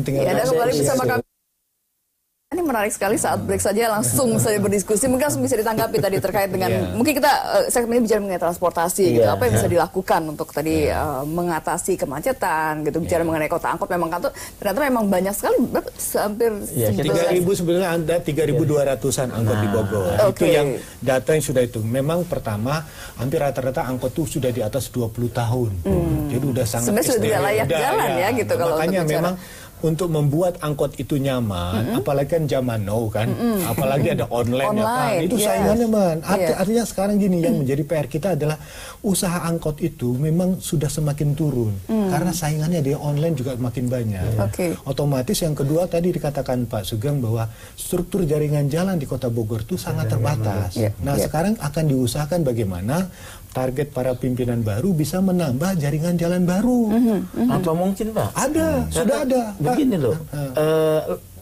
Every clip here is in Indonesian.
tinggal. Ya, dan kembali bersama kami. Ini menarik sekali, saat break saja langsung saya berdiskusi. Mungkin langsung bisa ditanggapi tadi terkait dengan mungkin kita segmen ini bicara mengenai transportasi gitu. Apa yang bisa dilakukan untuk tadi mengatasi kemacetan gitu. Bicara mengenai kota angkot, memang kan ternyata memang banyak sekali, hampir 3.000 sebenarnya ada 3.200-an angkot di Bogor. Itu yang data yang sudah itu. Memang pertama hampir rata-rata angkot itu sudah di atas 20 tahun. Jadi udah sangat sebenarnya sudah tidak layak jalan ya gitu kalau makanya memang untuk membuat angkot itu nyaman, apalagi kan zaman now kan, apalagi ada online ya kan, itu saingannya man. Artinya sekarang gini, yang menjadi PR kita adalah usaha angkot itu memang sudah semakin turun, karena saingannya di online juga makin banyak. Otomatis yang kedua tadi dikatakan Pak Sugeng bahwa struktur jaringan jalan di Kota Bogor itu sangat terbatas. Nah sekarang akan diusahakan bagaimana target para pimpinan baru bisa menambah jaringan jalan baru. Apa mungkin Pak? Ada, sudah ada. Begini loh,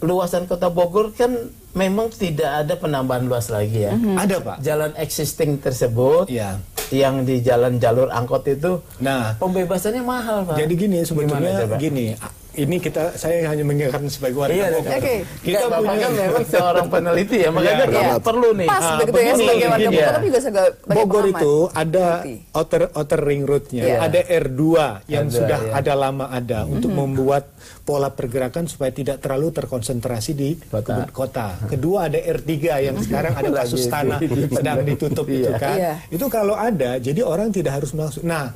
luasan Kota Bogor kan memang tidak ada penambahan luas lagi ya. Ada Pak. Jalan existing tersebut, yang di jalan jalur angkot itu, pembebasannya mahal Pak. Jadi gini sebetulnya gini. Ini saya hanya mengingatkan sebagai warga Bogor. Kita punya kan memang seorang peneliti ya, makanya perlu nih. Pas begitu ya sebagai warga Bogor, tapi juga sebagai Bogor itu ada outer ring road-nya, ada R2 yang sudah ada lama ada untuk membuat pola pergerakan supaya tidak terlalu terkonsentrasi di kota. Kedua ada R3 yang sekarang ada kasus tanah sedang ditutup itu kan. Itu kalau ada, jadi orang tidak harus masuk. Nah,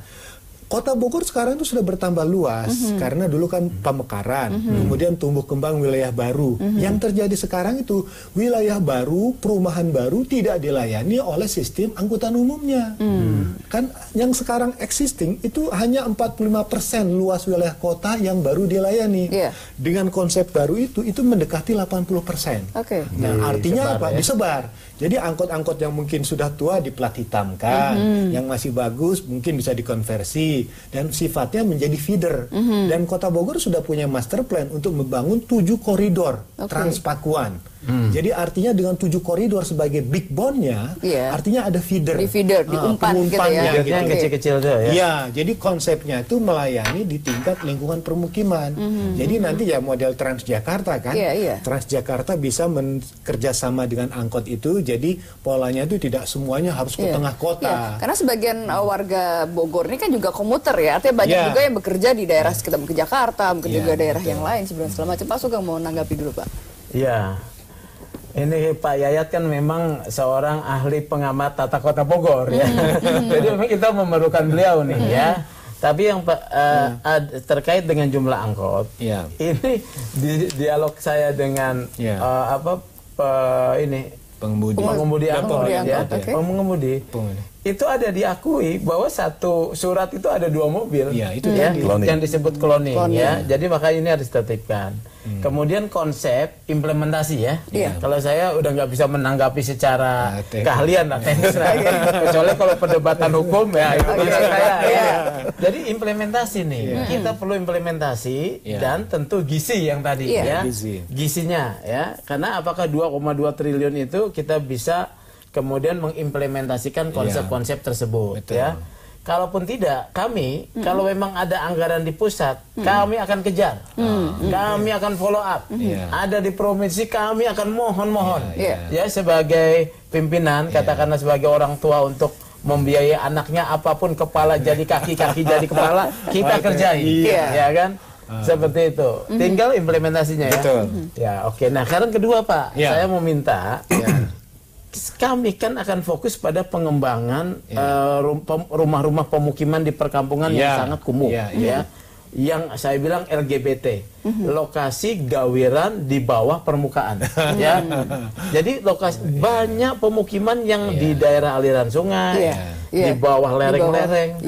Kota Bogor sekarang itu sudah bertambah luas karena dulu kan pemekaran, kemudian tumbuh kembang wilayah baru. Yang terjadi sekarang itu wilayah baru, perumahan baru tidak dilayani oleh sistem angkutan umumnya. Kan yang sekarang existing itu hanya 45% luas wilayah kota yang baru dilayani. Dengan konsep baru itu mendekati 80%. Nah, artinya apa? Disebar. Jadi angkot-angkot yang mungkin sudah tua diplat hitamkan, yang masih bagus mungkin bisa dikonversi dan sifatnya menjadi feeder. Dan Kota Bogor sudah punya master plan untuk membangun 7 koridor Transpakuan. Jadi artinya dengan 7 koridor sebagai big bone-nya, artinya ada feeder. Diumpan gitu ya. Gitu yang kecil-kecil tuh ya. Iya, jadi konsepnya itu melayani di tingkat lingkungan permukiman. Jadi nanti ya model Transjakarta kan. Transjakarta bisa kerjasama dengan angkot itu, jadi polanya itu tidak semuanya harus ke tengah kota. Karena sebagian warga Bogor ini kan juga komuter ya, artinya banyak juga yang bekerja di daerah sekitar ke Jakarta, mungkin juga daerah yang lain sebenarnya segala macam. Pak Sugeng mau nanggapi dulu Pak. Iya. Ini Pak Yayat kan memang seorang ahli pengamat tata kota Bogor ya. Jadi memang kita memerlukan beliau nih ya. Tapi yang terkait dengan jumlah angkot, ini dialog saya dengan pengemudi angkot itu ada diakui bahwa satu surat itu ada 2 mobil yang disebut cloning ya. Jadi makanya ini harus ditertibkan. Kemudian konsep implementasi ya. Kalau saya udah nggak bisa menanggapi secara keahlian lah teknis kecuali kalau perdebatan hukum ya itu saya. Jadi implementasi nih, kita perlu implementasi dan tentu gizi yang tadi gizinya ya. Karena apakah 2,2 triliun itu kita bisa kemudian mengimplementasikan konsep-konsep tersebut ya. Kalaupun tidak, kami kalau memang ada anggaran di pusat, kami akan kejar, kami akan follow up. Ada di provinsi, kami akan mohon-mohon ya sebagai pimpinan, katakanlah sebagai orang tua untuk membiayai anaknya apapun, kepala jadi kaki, kaki jadi kepala, kita kerjain, ya kan? Seperti itu. Tinggal implementasinya ya. Ya, oke. Nah, sekarang kedua Pak, saya mau minta. Kami kan akan fokus pada pengembangan rumah-rumah pemukiman di perkampungan yang sangat kumuh ya. Yang saya bilang LGBT, lokasi gawiran di bawah permukaan ya. Jadi lokasi banyak pemukiman yang di daerah aliran sungai, di bawah lereng-lereng.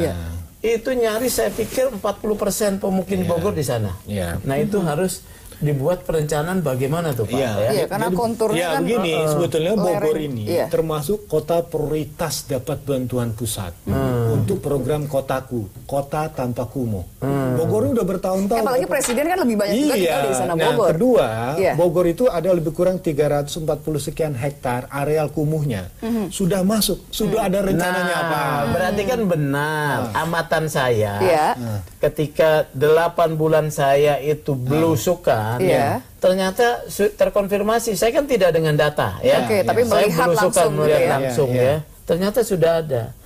Itu nyaris saya pikir 40% pemukim Bogor di sana. Nah, itu harus dibuat perencanaan bagaimana tuh Pak? Karena konturnya kan begini, sebetulnya Bogor ini termasuk kota prioritas dapat bantuan pusat untuk program Kotaku, Kota Tanpa Kumuh. Bogor udah bertahun-tahun. Apalagi presiden kan lebih banyak juga tinggal di sana Bogor. Nah, kedua, Bogor itu ada lebih kurang 340 sekian hektar areal kumuhnya. Sudah masuk, sudah ada rencananya apa? Berarti kan benar amatan saya. Ketika 8 bulan saya itu belusukan, ternyata terkonfirmasi. Saya kan tidak dengan data, ya. Tapi melihat langsung, ya. Ternyata sudah ada.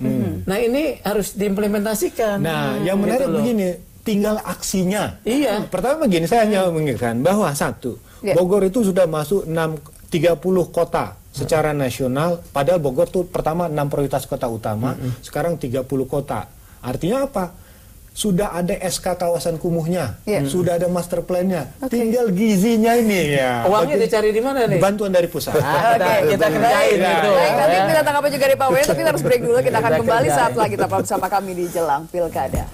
Nah, ini harus diimplementasikan. Nah, yang menarik begini, tinggal aksinya. Pertama begini, saya hanya mengingatkan bahwa satu, Bogor itu sudah masuk 30 kota secara nasional, padahal Bogor tuh pertama 6 prioritas kota utama, sekarang 30 kota. Artinya apa? Sudah ada SK kawasan kumuhnya, sudah ada master plan-nya, tinggal gizinya ini ya. Uangnya dicari di mana nih? Bantuan dari pusat. Kita kerjain itu. Baik, nanti kita tanggapan juga dari Pak Wayan, tapi kita harus break dulu. Kita akan kembali saat lagi tetap bersama kami di Jelang Pilkada.